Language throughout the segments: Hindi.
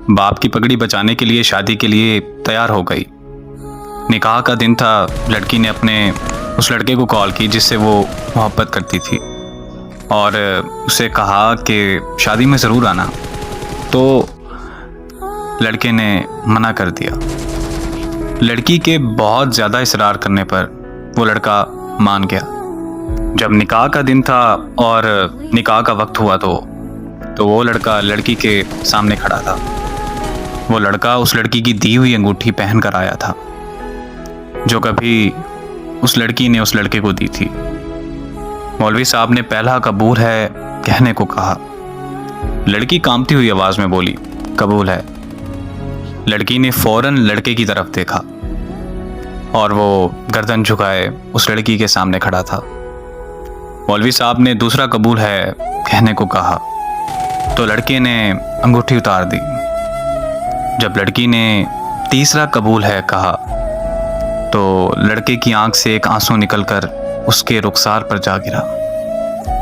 बाप की पगड़ी बचाने के लिए शादी के लिए तैयार हो गई। निकाह का दिन था। लड़की ने अपने उस लड़के को कॉल की जिससे वो मोहब्बत करती थी और उसे कहा कि शादी में ज़रूर आना। तो लड़के ने मना कर दिया। लड़की के बहुत ज़्यादा इसरार करने पर वो लड़का मान गया। जब निकाह का दिन था और निकाह का वक्त हुआ तो वो लड़का लड़की के सामने खड़ा था। वो लड़का उस लड़की की दी हुई अंगूठी पहन कर आया था जो कभी उस लड़की ने उस लड़के को दी थी। मौलवी साहब ने पहला कबूल है कहने को कहा। लड़की कांपती हुई आवाज़ में बोली, कबूल है। लड़की ने फौरन लड़के की तरफ देखा और वो गर्दन झुकाए उस लड़की के सामने खड़ा था। मौलवी साहब ने दूसरा कबूल है कहने को कहा तो लड़के ने अंगूठी उतार दी। जब लड़की ने तीसरा कबूल है कहा तो लड़के की आंख से एक आंसू निकलकर उसके रुखसार पर जा गिरा।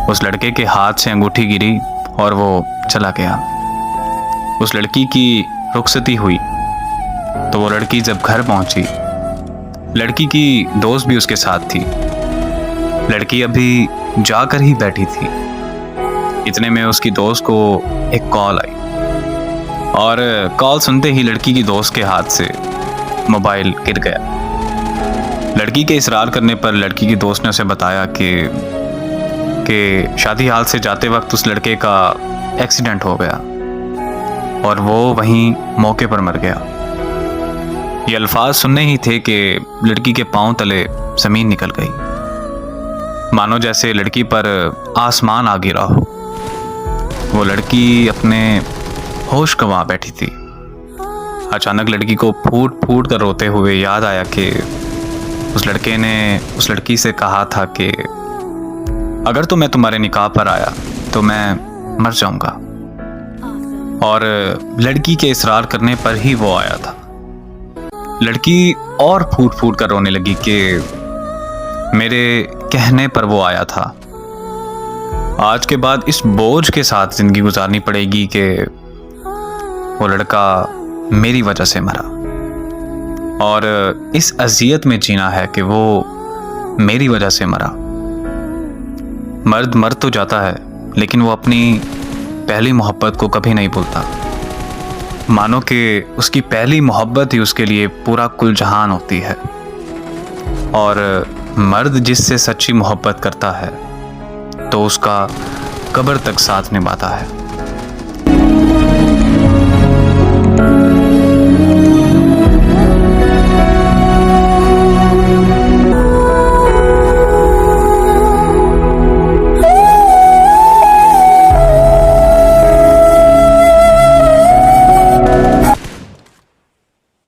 उस लड़के के हाथ से अंगूठी गिरी और वो चला गया। उस लड़की की रुखसती हुई तो वो लड़की जब घर पहुंची, लड़की की दोस्त भी उसके साथ थी। लड़की अभी जाकर ही बैठी थी, इतने में उसकी दोस्त को एक कॉल आई और कॉल सुनते ही लड़की की दोस्त के हाथ से मोबाइल गिर गया। लड़की के इसरार करने पर लड़की की दोस्त ने उसे बताया कि शादी हाल से जाते वक्त उस लड़के का एक्सीडेंट हो गया और वो वहीं मौके पर मर गया। ये अल्फाज सुनने ही थे कि लड़की के पांव तले ज़मीन निकल गई, मानो जैसे लड़की पर आसमान आ गिरा हो। वो लड़की अपने होश गंवा बैठी थी। अचानक लड़की को फूट फूट कर रोते हुए याद आया कि उस लड़के ने उस लड़की से कहा था कि अगर तो मैं तुम्हारे निकाह पर आया तो मैं मर जाऊंगा, और लड़की के इसरार करने पर ही वो आया था। लड़की और फूट फूट कर रोने लगी कि मेरे कहने पर वो आया था। आज के बाद इस बोझ के साथ जिंदगी गुजारनी पड़ेगी कि वो लड़का मेरी वजह से मरा, और इस अजियत में जीना है कि वो मेरी वजह से मरा। मर्द मर तो जाता है लेकिन वो अपनी पहली मोहब्बत को कभी नहीं भूलता, मानो कि उसकी पहली मोहब्बत ही उसके लिए पूरा कुल जहान होती है। और मर्द जिससे सच्ची मोहब्बत करता है तो उसका कब्र तक साथ निभाता है।